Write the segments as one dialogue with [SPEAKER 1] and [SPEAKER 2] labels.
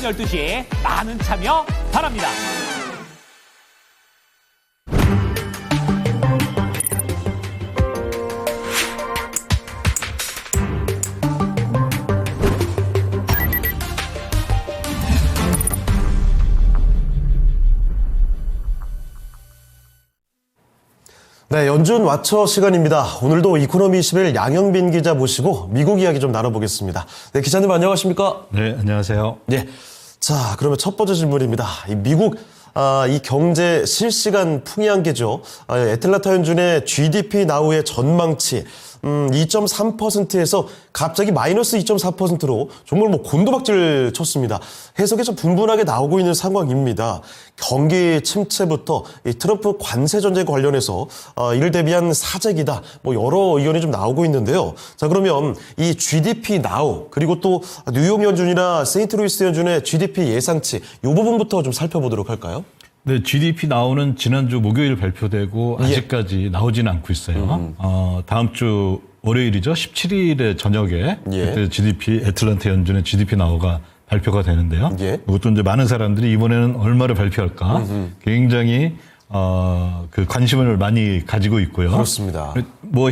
[SPEAKER 1] 12시에 많은 참여 바랍니다.
[SPEAKER 2] 네, 연준 와처 시간입니다. 오늘도 이코노미 21 양영빈 기자 모시고 미국 이야기 좀 나눠보겠습니다. 네, 기자님 안녕하십니까?
[SPEAKER 3] 네, 안녕하세요.
[SPEAKER 2] 네. 자, 그러면 첫 번째 질문입니다. 미국 이 경제 실시간 풍향계죠. 애틀란타 연준의 GDP 나우의 전망치 2.3%에서 갑자기 마이너스 2.4%로 정말 곤두박질 쳤습니다. 해석이 좀 분분하게 나오고 있는 상황입니다. 경기 침체부터 이 트럼프 관세 전쟁 관련해서 이를 대비한 사재기다. 여러 의견이 좀 나오고 있는데요. 자, 그러면 이 GDP 나우 그리고 또 뉴욕 연준이나 세인트루이스 연준의 GDP 예상치 이 부분부터 좀 살펴보도록 할까요?
[SPEAKER 3] 네, GDP 나오는 지난주 목요일 발표되고 아직까지 나오지는 않고 있어요. 다음 주 월요일이죠. 17일에 저녁에 그때 GDP 애틀란타 연준의 GDP 나오가 발표가 되는데요. 이것도 이제 많은 사람들이 이번에는 얼마를 발표할까 굉장히 그 관심을 많이 가지고 있고요.
[SPEAKER 2] 그렇습니다.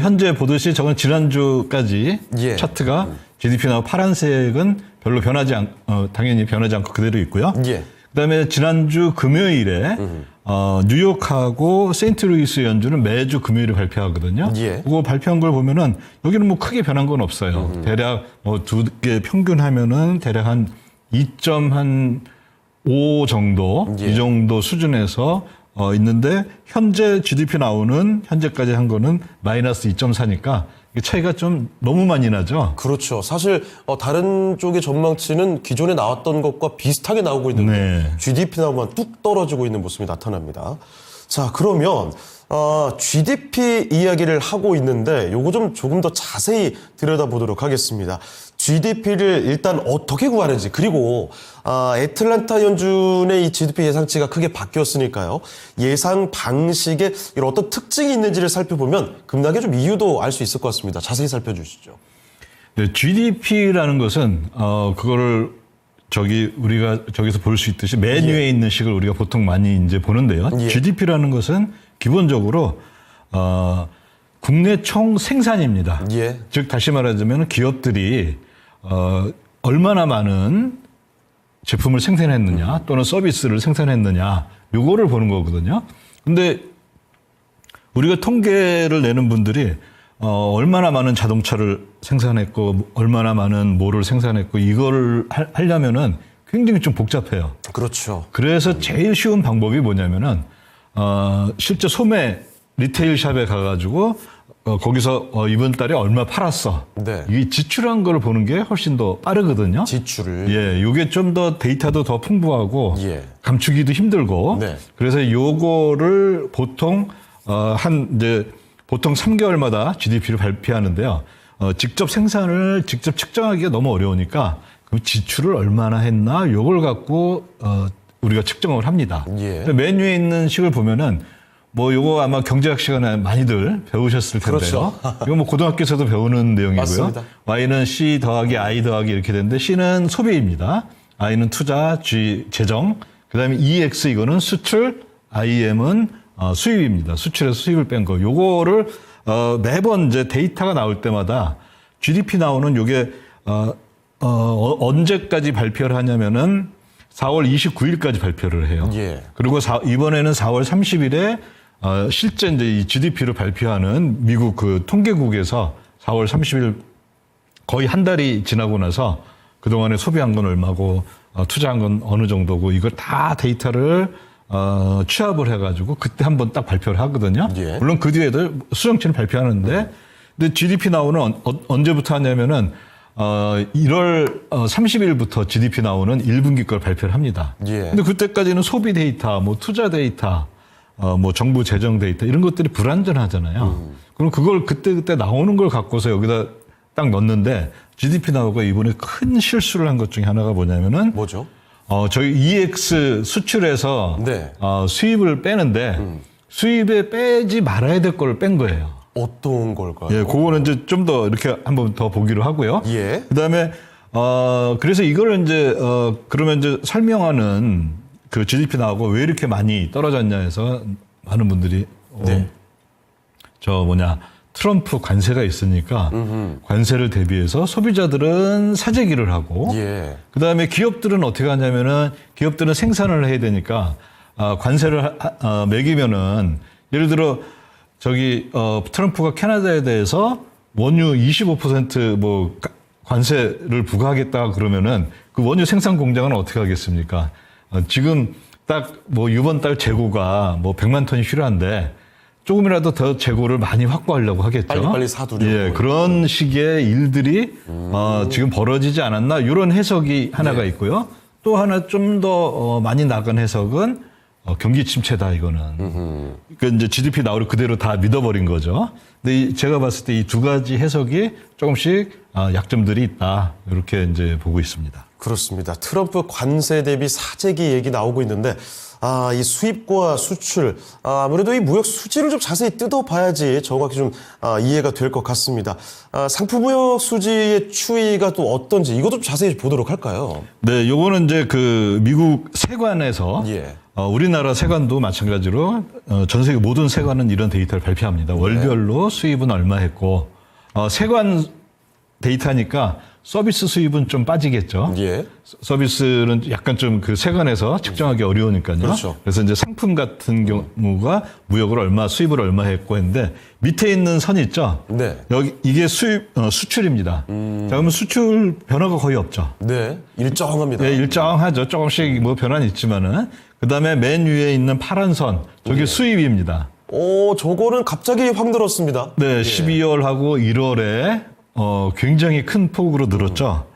[SPEAKER 3] 현재 보듯이 저건 지난주까지 차트가 GDP 나오 파란색은 별로 당연히 변하지 않고 그대로 있고요. 그다음에 지난주 금요일에 뉴욕하고 세인트루이스 연준은 매주 금요일에 발표하거든요. 그거 발표한 걸 보면은 여기는 크게 변한 건 없어요. 대략 두 개 평균하면은 대략 한 2.5 정도 이 정도 수준에서 있는데 현재 GDP 나오는 현재까지 한 거는 마이너스 2.4니까 차이가 좀 너무 많이 나죠.
[SPEAKER 2] 그렇죠. 사실 다른 쪽의 전망치는 기존에 나왔던 것과 비슷하게 나오고 있는데 GDP 나오면 뚝 떨어지고 있는 모습이 나타납니다. 자, 그러면 GDP 이야기를 하고 있는데 요거 좀 조금 더 자세히 들여다보도록 하겠습니다. GDP를 일단 어떻게 구하는지 그리고 애틀란타 연준의 이 GDP 예상치가 크게 바뀌었으니까요. 예상 방식에 이런 어떤 특징이 있는지를 살펴보면 급락의 좀 이유도 알 수 있을 것 같습니다. 자세히 살펴주시죠.
[SPEAKER 3] 네, GDP라는 것은 그거를 우리가 저기서 볼 수 있듯이 메뉴에 있는 식을 우리가 보통 많이 이제 보는데요. GDP라는 것은 기본적으로 국내 총 생산입니다. 즉 다시 말하자면 기업들이 얼마나 많은 제품을 생산했느냐 또는 서비스를 생산했느냐 요거를 보는 거거든요. 근데 우리가 통계를 내는 분들이 얼마나 많은 자동차를 생산했고 얼마나 많은 뭐를 생산했고 이거를 하려면은 굉장히 좀 복잡해요.
[SPEAKER 2] 그렇죠.
[SPEAKER 3] 그래서 제일 쉬운 방법이 뭐냐면은 실제 소매 리테일 샵에 가가지고 거기서 이번 달에 얼마 팔았어. 이 지출한 걸 보는 게 훨씬 더 빠르거든요.
[SPEAKER 2] 지출을.
[SPEAKER 3] 요게 좀 더 데이터도 더 풍부하고 감추기도 힘들고. 그래서 요거를 보통 보통 3개월마다 GDP를 발표하는데요. 직접 생산을 직접 측정하기가 너무 어려우니까 그럼 지출을 얼마나 했나 요걸 갖고 우리가 측정을 합니다. 메뉴에 있는 식을 보면은 요거 아마 경제학 시간에 많이들 배우셨을 텐데요. 이거 고등학교에서도 배우는 내용이고요.
[SPEAKER 2] 맞습니다.
[SPEAKER 3] Y는 C 더하기 I 더하기 이렇게 되는데 C는 소비입니다. I는 투자, G 재정, 그다음에 EX 이거는 수출, IM은 수입입니다. 수출에서 수입을 뺀 거. 요거를 매번 이제 데이터가 나올 때마다 GDP 나오는 요게 언제까지 발표를 하냐면은 4월 29일까지 발표를 해요. 그리고 이번에는 4월 30일에 실제 이제 이 GDP를 발표하는 미국 그 통계국에서 4월 30일 거의 한 달이 지나고 나서 그동안에 소비한 건 얼마고 투자한 건 어느 정도고 이걸 다 데이터를 취합을 해가지고 그때 한번 딱 발표를 하거든요. 물론 그 뒤에도 수정치는 발표하는데 근데 GDP 나오는 언제부터 하냐면은 1월 30일부터 GDP 나오는 1분기 걸 발표를 합니다. 근데 그때까지는 소비 데이터, 투자 데이터, 정부 재정 데이터 이런 것들이 불완전하잖아요. 그럼 그걸 그때 나오는 걸 갖고서 여기다 딱 넣는데 GDP 나오고 이번에 큰 실수를 한 것 중에 하나가 뭐냐면은
[SPEAKER 2] 뭐죠?
[SPEAKER 3] 저희 EX 수출에서 수입을 빼는데 수입에 빼지 말아야 될 걸 뺀 거예요.
[SPEAKER 2] 어떤 걸까요?
[SPEAKER 3] 예, 그거는 이제 좀 더 이렇게 한번 더 보기로 하고요.
[SPEAKER 2] 예.
[SPEAKER 3] 그다음에 그래서 이걸 이제 그러면 이제 설명하는 그 GDP 나오고 왜 이렇게 많이 떨어졌냐 해서 많은 분들이 트럼프 관세가 있으니까 관세를 대비해서 소비자들은 사재기를 하고 그다음에 기업들은 어떻게 하냐면은 기업들은 생산을 해야 되니까 관세를 매기면은 예를 들어 트럼프가 캐나다에 대해서 원유 25% 관세를 부과하겠다 그러면은 그 원유 생산 공장은 어떻게 하겠습니까? 지금 딱 이번 달 재고가 100만 톤이 필요한데 조금이라도 더 재고를 많이 확보하려고 하겠죠.
[SPEAKER 2] 빨리 사두려고.
[SPEAKER 3] 예, 그런 식의 일들이 지금 벌어지지 않았나 이런 해석이 하나가 있고요. 또 하나 좀 더 많이 나간 해석은 경기 침체다 이거는. 그러니까 이제 GDP 나오를 그대로 다 믿어버린 거죠. 근데 제가 봤을 때 이 두 가지 해석이 조금씩 약점들이 있다 이렇게 이제 보고 있습니다.
[SPEAKER 2] 그렇습니다. 트럼프 관세 대비 사재기 얘기 나오고 있는데 이 수입과 수출 아무래도 이 무역 수지를 좀 자세히 뜯어봐야지 정확히 좀 이해가 될 것 같습니다. 상품 무역 수지의 추이가 또 어떤지 이것도 좀 자세히 보도록 할까요?
[SPEAKER 3] 네, 요거는 이제 그 미국 세관에서 우리나라 세관도 마찬가지로 전 세계 모든 세관은 이런 데이터를 발표합니다. 월별로 수입은 얼마 했고 세관 데이터니까 서비스 수입은 좀 빠지겠죠. 서비스는 약간 좀 그 세관에서 측정하기 어려우니까요.
[SPEAKER 2] 그렇죠.
[SPEAKER 3] 그래서 이제 상품 같은 경우가 무역을 수입을 얼마 했고 했는데 밑에 있는 선 있죠. 여기 이게 수출입니다. 자, 그러면 수출 변화가 거의 없죠.
[SPEAKER 2] 일정합니다.
[SPEAKER 3] 네, 일정하죠. 조금씩 변화는 있지만은 그다음에 맨 위에 있는 파란 선 저게 수입입니다.
[SPEAKER 2] 저거는 갑자기 확 늘었습니다.
[SPEAKER 3] 네, 12월하고 1월에 굉장히 큰 폭으로 늘었죠.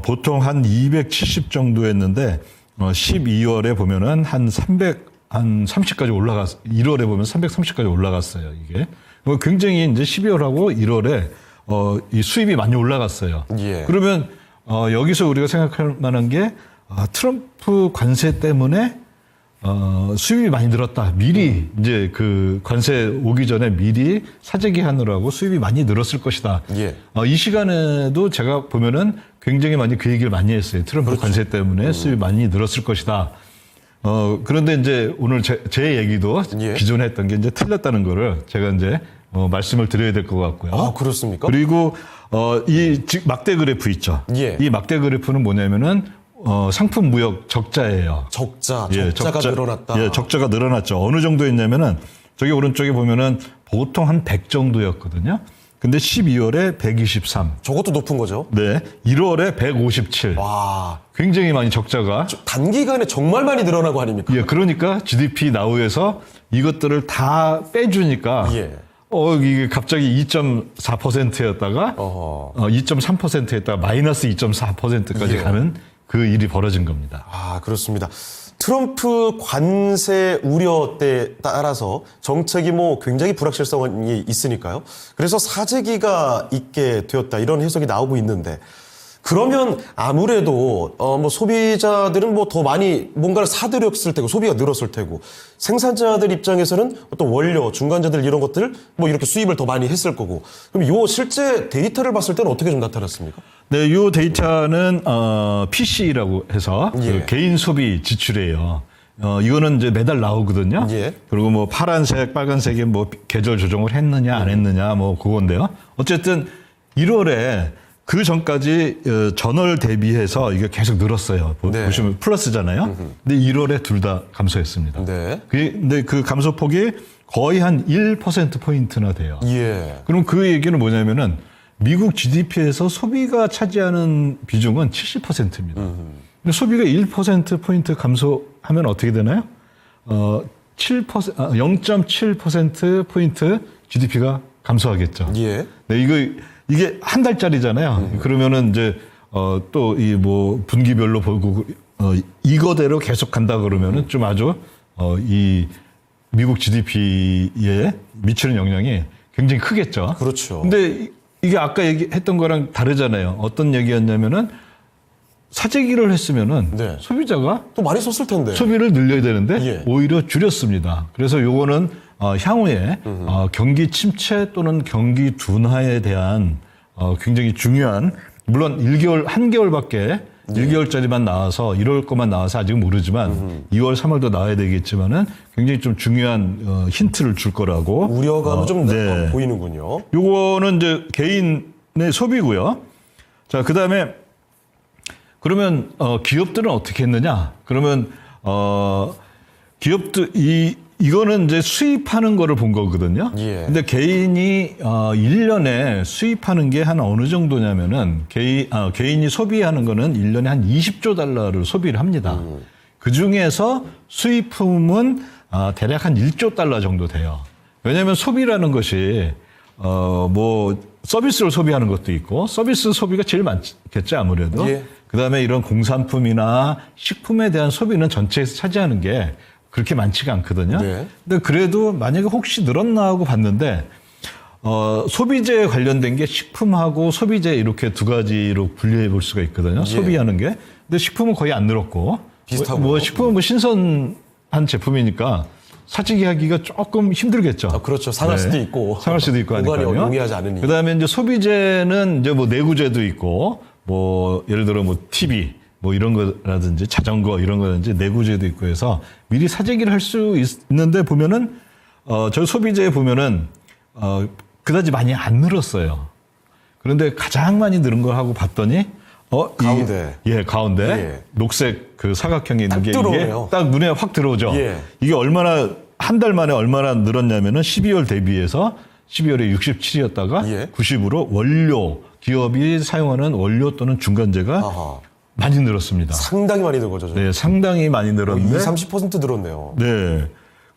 [SPEAKER 3] 보통 한 270 정도 했는데 12월에 보면은 한 30까지 올라갔어요. 1월에 보면 330까지 올라갔어요. 이게 굉장히 이제 12월하고 1월에 이 수입이 많이 올라갔어요. 그러면 여기서 우리가 생각할 만한 게 트럼프 관세 때문에 수입이 많이 늘었다. 미리 이제 그 관세 오기 전에 미리 사재기 하느라고 수입이 많이 늘었을 것이다. 이 시간에도 제가 보면은 굉장히 많이 그 얘기를 많이 했어요. 트럼프 관세 때문에 수입이 많이 늘었을 것이다. 그런데 이제 오늘 제 얘기도 기존에 했던 게 이제 틀렸다는 거를 제가 이제 말씀을 드려야 될 것 같고요.
[SPEAKER 2] 그렇습니까?
[SPEAKER 3] 그리고 이 막대 그래프 있죠. 이 막대 그래프는 뭐냐면은 상품 무역 적자예요.
[SPEAKER 2] 적자가 늘어났다.
[SPEAKER 3] 적자가 늘어났죠. 어느 정도였냐면은 저기 오른쪽에 보면은 보통 한 100 정도였거든요. 근데 12월에 123.
[SPEAKER 2] 저것도 높은 거죠?
[SPEAKER 3] 네. 1월에 157.
[SPEAKER 2] 와.
[SPEAKER 3] 굉장히 많이 적자가.
[SPEAKER 2] 단기간에 정말 많이 늘어나고 아닙니까?
[SPEAKER 3] 그러니까 GDP 나우에서 이것들을 다 빼주니까. 이게 갑자기 2.4%였다가 2.3%였다가 마이너스 2.4%까지 가는 그 일이 벌어진 겁니다.
[SPEAKER 2] 그렇습니다. 트럼프 관세 우려 때에 따라서 정책이 굉장히 불확실성이 있으니까요. 그래서 사재기가 있게 되었다 이런 해석이 나오고 있는데 그러면 아무래도 소비자들은 더 많이 뭔가를 사들였을 테고 소비가 늘었을 테고 생산자들 입장에서는 어떤 원료, 중간자들 이런 것들 이렇게 수입을 더 많이 했을 거고 그럼 요 실제 데이터를 봤을 때는 어떻게 좀 나타났습니까?
[SPEAKER 3] 네, 요 데이터는 PC라고 해서 그 개인 소비 지출이에요. 이거는 이제 매달 나오거든요. 그리고 파란색, 빨간색에 계절 조정을 했느냐 안 했느냐 그건데요. 어쨌든 1월에 그 전까지 전월 대비해서 이게 계속 늘었어요. 보시면 플러스잖아요. 근데 1월에 둘 다 감소했습니다. 근데 그 감소폭이 거의 한 1%포인트나 돼요. 그럼 그 얘기는 뭐냐면은 미국 GDP에서 소비가 차지하는 비중은 70%입니다. 근데 소비가 1%포인트 감소하면 어떻게 되나요? 0.7%포인트 GDP가 감소하겠죠. 네, 이게 한 달짜리잖아요. 그러면은 이제 또 이 분기별로 보고 이거대로 계속 간다 그러면은 좀 아주 이 미국 GDP에 미치는 영향이 굉장히 크겠죠.
[SPEAKER 2] 그렇죠.
[SPEAKER 3] 근데 이게 아까 얘기했던 거랑 다르잖아요. 어떤 얘기였냐면은 사재기를 했으면은 소비자가
[SPEAKER 2] 또 많이 썼을 텐데
[SPEAKER 3] 소비를 늘려야 되는데 오히려 줄였습니다. 그래서 요거는 향후에 경기 침체 또는 경기 둔화에 대한 굉장히 중요한 물론 1개월밖에 1개월짜리만 나와서 1월 것만 나와서 아직 모르지만 2월, 3월도 나와야 되겠지만은 굉장히 좀 중요한 힌트를 줄 거라고
[SPEAKER 2] 우려감은 좀
[SPEAKER 3] 네.
[SPEAKER 2] 보이는군요.
[SPEAKER 3] 요거는 이제 개인의 소비고요. 자, 그다음에 그러면 기업들은 어떻게 했느냐? 그러면 기업들 이거는 이제 수입하는 거를 본 거거든요.
[SPEAKER 2] 예.
[SPEAKER 3] 근데 개인이 1년에 수입하는 게 한 어느 정도냐면은 개인이 소비하는 거는 1년에 한 20조 달러를 소비를 합니다. 그 중에서 수입품은 대략 한 1조 달러 정도 돼요. 왜냐하면 소비라는 것이 뭐 서비스를 소비하는 것도 있고 서비스 소비가 제일 많겠죠 아무래도.
[SPEAKER 2] 예.
[SPEAKER 3] 그다음에 이런 공산품이나 식품에 대한 소비는 전체에서 차지하는 게 그렇게 많지가 않거든요.
[SPEAKER 2] 네.
[SPEAKER 3] 근데 그래도 만약에 혹시 늘었나 하고 봤는데 소비재에 관련된 게 식품하고 소비재 이렇게 두 가지로 분류해 볼 수가 있거든요.
[SPEAKER 2] 예.
[SPEAKER 3] 소비하는 게. 근데 식품은 거의 안 늘었고
[SPEAKER 2] 비슷하고요.
[SPEAKER 3] 뭐 식품은 뭐 신선한 제품이니까 사재기 하기가 조금 힘들겠죠.
[SPEAKER 2] 그렇죠. 상할 수도 있고.
[SPEAKER 3] 상할 수도 있고
[SPEAKER 2] 보관이
[SPEAKER 3] 하니까요.
[SPEAKER 2] 용이하지 않으니.
[SPEAKER 3] 그다음에 이제 소비재는 이제 뭐 내구재도 있고 뭐 예를 들어 뭐 TV 뭐 이런 거라든지 자전거 이런 거라든지 내구재도 있고 해서 미리 사재기를 할 수 있는데 보면은 저 소비재에 보면은 그다지 많이 안 늘었어요. 그런데 가장 많이 늘은 걸 하고 봤더니
[SPEAKER 2] 가운데.
[SPEAKER 3] 가운데
[SPEAKER 2] 예.
[SPEAKER 3] 녹색 그 사각형이 있는 게 이게
[SPEAKER 2] 들어오네요.
[SPEAKER 3] 딱 눈에 확 들어오죠.
[SPEAKER 2] 예.
[SPEAKER 3] 이게 얼마나 한 달 만에 얼마나 늘었냐면은 12월 대비해서 12월에 67이었다가
[SPEAKER 2] 예.
[SPEAKER 3] 90으로 원료 기업이 사용하는 원료 또는 중간재가
[SPEAKER 2] 아하.
[SPEAKER 3] 많이 늘었습니다.
[SPEAKER 2] 상당히 많이 든 거죠.
[SPEAKER 3] 네, 상당히 많이 늘었는데
[SPEAKER 2] 30% 늘었네요.
[SPEAKER 3] 네.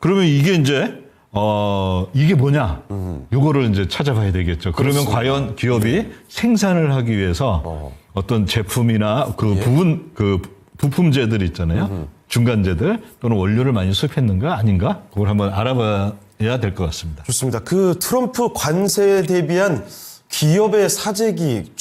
[SPEAKER 3] 그러면 이게 이제 이게 뭐냐? 요거를 이제 찾아봐야 되겠죠. 그러면
[SPEAKER 2] 그렇습니다.
[SPEAKER 3] 과연 기업이 생산을 하기 위해서 어떤 제품이나 그 부품재들 있잖아요. 중간재들 또는 원료를 많이 수입했는가 아닌가? 그걸 한번 알아봐야 될 것 같습니다.
[SPEAKER 2] 좋습니다. 그 트럼프 관세에 대비한 기업의 사재기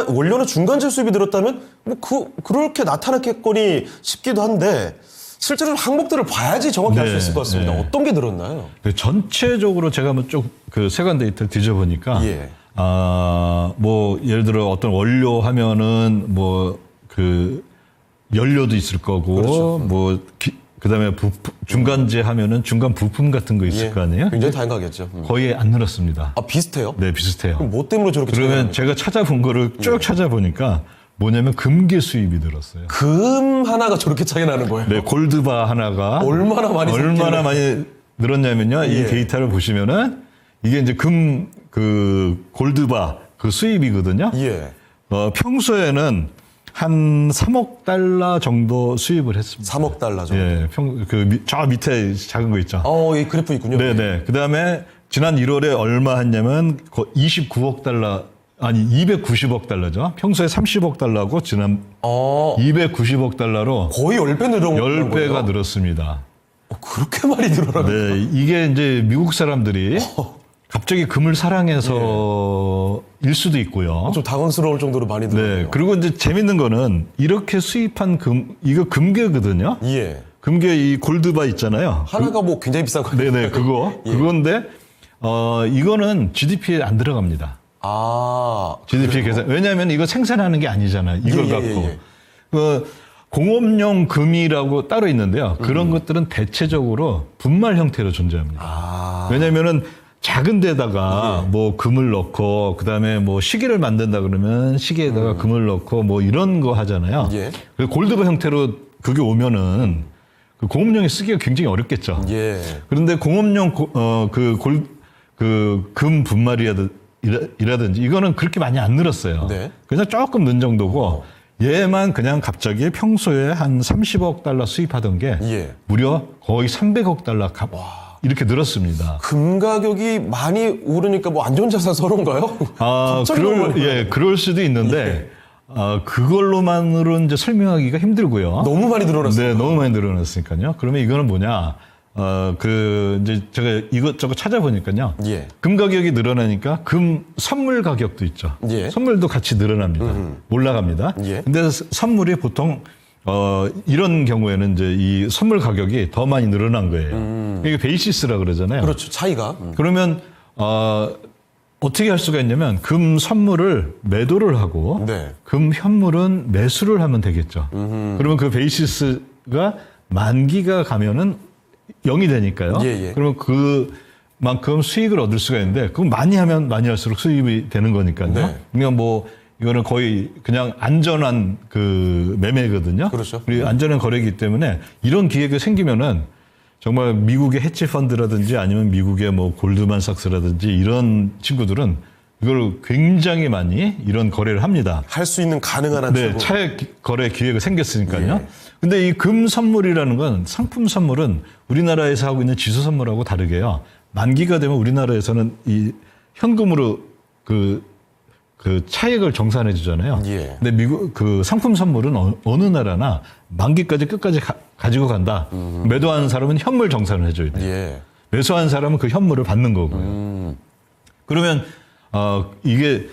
[SPEAKER 2] 원료나 중간재 수입이 늘었다면 뭐 그렇게 나타났겠거니 싶기도 한데 실제로 항목들을 봐야지 정확히 알 수
[SPEAKER 3] 네,
[SPEAKER 2] 있을 것 같습니다.
[SPEAKER 3] 네.
[SPEAKER 2] 어떤 게 늘었나요?
[SPEAKER 3] 전체적으로 제가 한번 쭉 그 세관 데이터를 뒤져보니까
[SPEAKER 2] 예.
[SPEAKER 3] 뭐 예를 들어 어떤 원료 하면은 뭐 그 연료도 있을 거고
[SPEAKER 2] 그렇죠.
[SPEAKER 3] 뭐 그다음에 중간재 하면은 중간 부품 같은 거 있을 거 아니에요?
[SPEAKER 2] 굉장히 다양하겠죠.
[SPEAKER 3] 거의 안 늘었습니다.
[SPEAKER 2] 비슷해요?
[SPEAKER 3] 네, 비슷해요.
[SPEAKER 2] 그럼 뭐 때문에 저렇게
[SPEAKER 3] 그러면
[SPEAKER 2] 차이가
[SPEAKER 3] 제가 찾아본 거를 쭉 찾아보니까 뭐냐면 금괴 수입이 늘었어요.
[SPEAKER 2] 금 하나가 저렇게 차이 나는 거예요?
[SPEAKER 3] 네, 골드바 하나가
[SPEAKER 2] 얼마나 많이
[SPEAKER 3] 얼마나
[SPEAKER 2] 섞이길래.
[SPEAKER 3] 많이 늘었냐면요.
[SPEAKER 2] 예.
[SPEAKER 3] 이 데이터를 보시면은 이게 이제 골드바 그 수입이거든요.
[SPEAKER 2] 예.
[SPEAKER 3] 평소에는 한 3억 달러 정도 수입을 했습니다.
[SPEAKER 2] 3억 달러 정도.
[SPEAKER 3] 예, 저 밑에 작은 거 있죠.
[SPEAKER 2] 이 그래프 있군요.
[SPEAKER 3] 네네. 그 다음에 지난 1월에 얼마 했냐면 29억 달러, 아니 290억 달러죠. 평소에 30억 달러고 지난 290억 달러로
[SPEAKER 2] 거의 10배 늘어난 거예요?
[SPEAKER 3] 10배가 늘었습니다.
[SPEAKER 2] 그렇게 많이 늘어나요?
[SPEAKER 3] 네, 이게 이제 미국 사람들이 갑자기 금을 사랑해서 일 수도 있고요.
[SPEAKER 2] 좀 당황스러울 정도로 많이 늘어나요.
[SPEAKER 3] 네, 그리고 이제 재밌는 거는 이렇게 수입한 이거 금괴거든요.
[SPEAKER 2] 예.
[SPEAKER 3] 금괴 이 골드바 있잖아요.
[SPEAKER 2] 하나가 뭐 굉장히 비싼 거예요.
[SPEAKER 3] 네네, 그거.
[SPEAKER 2] 예.
[SPEAKER 3] 그건데, 이거는 GDP에 안 들어갑니다. GDP 계산. 왜냐하면 이거 생산하는 게 아니잖아요. 이걸 갖고. 그 공업용 금이라고 따로 있는데요. 그런 것들은 대체적으로 분말 형태로 존재합니다. 왜냐하면은 작은 데다가 뭐 금을 넣고 그다음에 뭐 시계를 만든다 그러면 시계에다가 금을 넣고 뭐 이런 거 하잖아요.
[SPEAKER 2] 예.
[SPEAKER 3] 그래서 골드바 형태로 그게 오면은 그 공업용에 쓰기가 굉장히 어렵겠죠.
[SPEAKER 2] 예.
[SPEAKER 3] 그런데 공업용 금 분말이라든지 이거는 그렇게 많이 안 늘었어요.
[SPEAKER 2] 네.
[SPEAKER 3] 그냥 조금 는 정도고 얘만 그냥 갑자기 평소에 한 30억 달러 수입하던 게
[SPEAKER 2] 예.
[SPEAKER 3] 무려 거의 300억 달러 이렇게 늘었습니다.
[SPEAKER 2] 금 가격이 많이 오르니까 뭐 안 좋은 자산 서러운가요? 갑자기 너무 많이
[SPEAKER 3] 그럴 수도 있는데 그걸로만으로 이제 설명하기가 힘들고요.
[SPEAKER 2] 너무 많이 늘어났어요.
[SPEAKER 3] 네, 너무 많이 늘어났으니까요. 그러면 이거는 뭐냐? 이제 제가 이것저것 찾아보니까요.
[SPEAKER 2] 예.
[SPEAKER 3] 금 가격이 늘어나니까 금 선물 가격도 있죠.
[SPEAKER 2] 예.
[SPEAKER 3] 선물도 같이 늘어납니다. 올라갑니다.
[SPEAKER 2] 예.
[SPEAKER 3] 근데 선물이 보통 이런 경우에는 이제 이 선물 가격이 더 많이 늘어난 거예요. 이게 베이시스라 그러잖아요.
[SPEAKER 2] 그렇죠. 차이가.
[SPEAKER 3] 그러면 어떻게 할 수가 있냐면 금 선물을 매도를 하고
[SPEAKER 2] 네.
[SPEAKER 3] 금 현물은 매수를 하면 되겠죠. 그러면 그 베이시스가 만기가 가면은 0이 되니까요.
[SPEAKER 2] 예.
[SPEAKER 3] 그러면 그만큼 수익을 얻을 수가 있는데 그건 많이 하면 많이 할수록 수익이 되는 거니까요.
[SPEAKER 2] 네.
[SPEAKER 3] 그러니까 뭐 이거는 거의 그냥 안전한 그 매매거든요.
[SPEAKER 2] 그렇죠.
[SPEAKER 3] 그리고 안전한 거래이기 때문에 이런 기회가 생기면은 정말 미국의 해치 펀드라든지 아니면 미국의 뭐 골드만삭스라든지 이런 친구들은 이걸 굉장히 많이 이런 거래를 합니다.
[SPEAKER 2] 할 수 있는 가능한 한
[SPEAKER 3] 네,
[SPEAKER 2] 최고.
[SPEAKER 3] 차액 거래 기회가 생겼으니까요.
[SPEAKER 2] 예.
[SPEAKER 3] 근데 이 금 선물이라는 건 상품 선물은 우리나라에서 하고 있는 지수 선물하고 다르게요. 만기가 되면 우리나라에서는 이 현금으로 그 차액을 정산해 주잖아요.
[SPEAKER 2] 예.
[SPEAKER 3] 근데 미국 그 상품 선물은 어느 나라나 만기까지 끝까지 가지고 간다. 매도하는 사람은 현물 정산을 해줘야 돼요.
[SPEAKER 2] 예.
[SPEAKER 3] 매수한 사람은 그 현물을 받는 거고요. 그러면 이게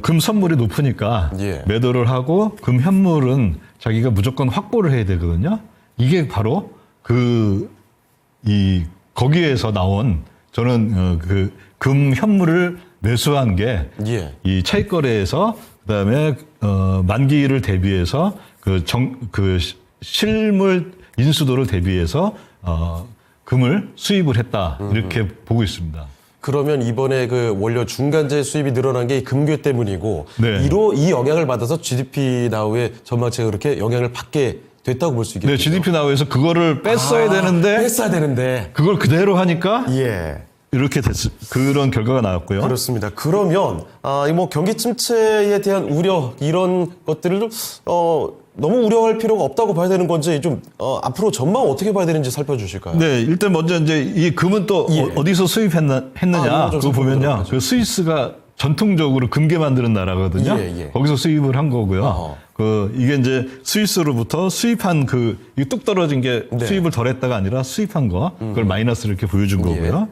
[SPEAKER 3] 금 선물이 높으니까
[SPEAKER 2] 예.
[SPEAKER 3] 매도를 하고 금 현물은 자기가 무조건 확보를 해야 되거든요. 이게 바로 거기에서 나온 저는 그 금 현물을 매수한 게
[SPEAKER 2] 예.
[SPEAKER 3] 이 차익 거래에서 그다음에 만기를 대비해서 그 실물 인수도를 대비해서 금을 수입을 했다 이렇게 보고 있습니다.
[SPEAKER 2] 그러면 이번에 그 원료 중간재 수입이 늘어난 게 금괴 때문이고
[SPEAKER 3] 네.
[SPEAKER 2] 이 영향을 받아서 GDP 나우의 전망치가 그렇게 영향을 받게 됐다고 볼 수 있겠죠.
[SPEAKER 3] 네, GDP 나오에서 그거를 뺐어야 되는데
[SPEAKER 2] 뺐어야 되는데.
[SPEAKER 3] 그걸 그대로 하니까
[SPEAKER 2] 예.
[SPEAKER 3] 이렇게 그런 결과가 나왔고요.
[SPEAKER 2] 그렇습니다. 그러면 뭐 경기 침체에 대한 우려 이런 것들을 너무 우려할 필요가 없다고 봐야 되는 건지 좀 앞으로 전망 어떻게 봐야 되는지 살펴주실까요?
[SPEAKER 3] 네, 일단 먼저 이제 이 금은 또
[SPEAKER 2] 예.
[SPEAKER 3] 어디서 수입했느냐
[SPEAKER 2] 이거 좀
[SPEAKER 3] 그거 보면요.
[SPEAKER 2] 살펴보도록
[SPEAKER 3] 그 스위스가 전통적으로 금괴 만드는 나라거든요.
[SPEAKER 2] 예.
[SPEAKER 3] 거기서 수입을 한 거고요.
[SPEAKER 2] 어허.
[SPEAKER 3] 이게 이제 스위스로부터 수입한 이 뚝 떨어진 게
[SPEAKER 2] 네.
[SPEAKER 3] 수입을 덜 했다가 아니라 수입한 거 그걸 마이너스를 이렇게 보여준 거고요.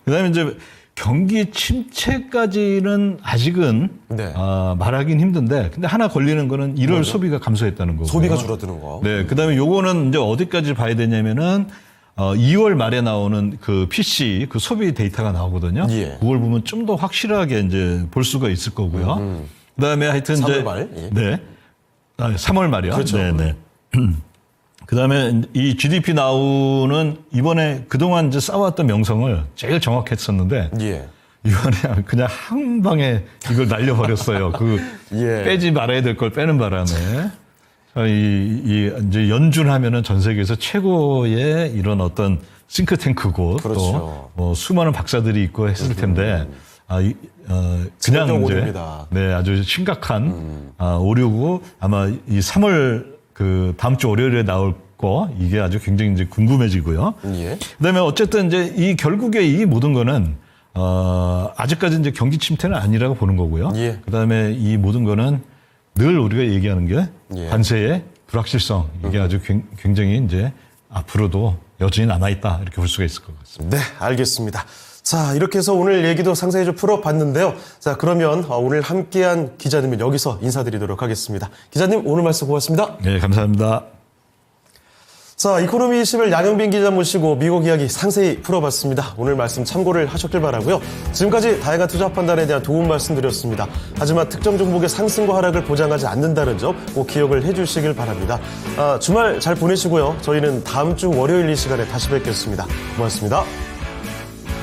[SPEAKER 3] 그다음에 이제 경기 침체까지는 아직은
[SPEAKER 2] 네.
[SPEAKER 3] 말하긴 힘든데 근데 하나 걸리는 거는 1월 소비가 감소했다는 거고.
[SPEAKER 2] 소비가 줄어드는 거.
[SPEAKER 3] 네, 그다음에 요거는 이제 어디까지 봐야 되냐면은 2월 말에 나오는 그 PC 그 소비 데이터가 나오거든요.
[SPEAKER 2] 예.
[SPEAKER 3] 그걸 보면 좀 더 확실하게 이제 볼 수가 있을 거고요. 그다음에 하여튼
[SPEAKER 2] 3월
[SPEAKER 3] 이제
[SPEAKER 2] 말? 예.
[SPEAKER 3] 네. 3월 말이요.
[SPEAKER 2] 그렇죠.
[SPEAKER 3] 네. 그다음에 이 GDP 나우는 이번에 그동안 이제 쌓아왔던 명성을 제일 정확했었는데
[SPEAKER 2] 예.
[SPEAKER 3] 이번에 그냥 한 방에 이걸 날려버렸어요.
[SPEAKER 2] 예.
[SPEAKER 3] 빼지 말아야 될 걸 빼는 바람에. 이제 연준하면은 전 세계에서 최고의 이런 어떤 싱크탱크고
[SPEAKER 2] 그렇죠.
[SPEAKER 3] 또 수많은 박사들이 있고 했을 텐데 그냥 이제
[SPEAKER 2] 오류입니다.
[SPEAKER 3] 네 아주 심각한 오류고 아마 이 3월 그 다음 주 월요일에 나올 거 이게 아주 굉장히 이제 궁금해지고요.
[SPEAKER 2] 예.
[SPEAKER 3] 그다음에 어쨌든 이제 이 결국에 이 모든 거는 아직까지 이제 경기 침체는 아니라고 보는 거고요.
[SPEAKER 2] 예.
[SPEAKER 3] 그다음에 이 모든 거는 늘 우리가 얘기하는 게
[SPEAKER 2] 예.
[SPEAKER 3] 관세의 불확실성 이게 아주 굉장히 이제 앞으로도 여전히 남아있다 이렇게 볼 수가 있을 것 같습니다.
[SPEAKER 2] 네, 알겠습니다. 자, 이렇게 해서 오늘 얘기도 상세히 좀 풀어봤는데요. 자, 그러면 오늘 함께한 기자님은 여기서 인사드리도록 하겠습니다. 기자님, 오늘 말씀 고맙습니다.
[SPEAKER 3] 네, 감사합니다.
[SPEAKER 2] 자, 이코노미 21 양영빈 기자 모시고 미국 이야기 상세히 풀어봤습니다. 오늘 말씀 참고를 하셨길 바라고요. 지금까지 다양한 투자 판단에 대한 도움 말씀드렸습니다. 하지만 특정 종목의 상승과 하락을 보장하지 않는다는 점 꼭 기억을 해주시길 바랍니다. 주말 잘 보내시고요. 저희는 다음 주 월요일 이 시간에 다시 뵙겠습니다. 고맙습니다.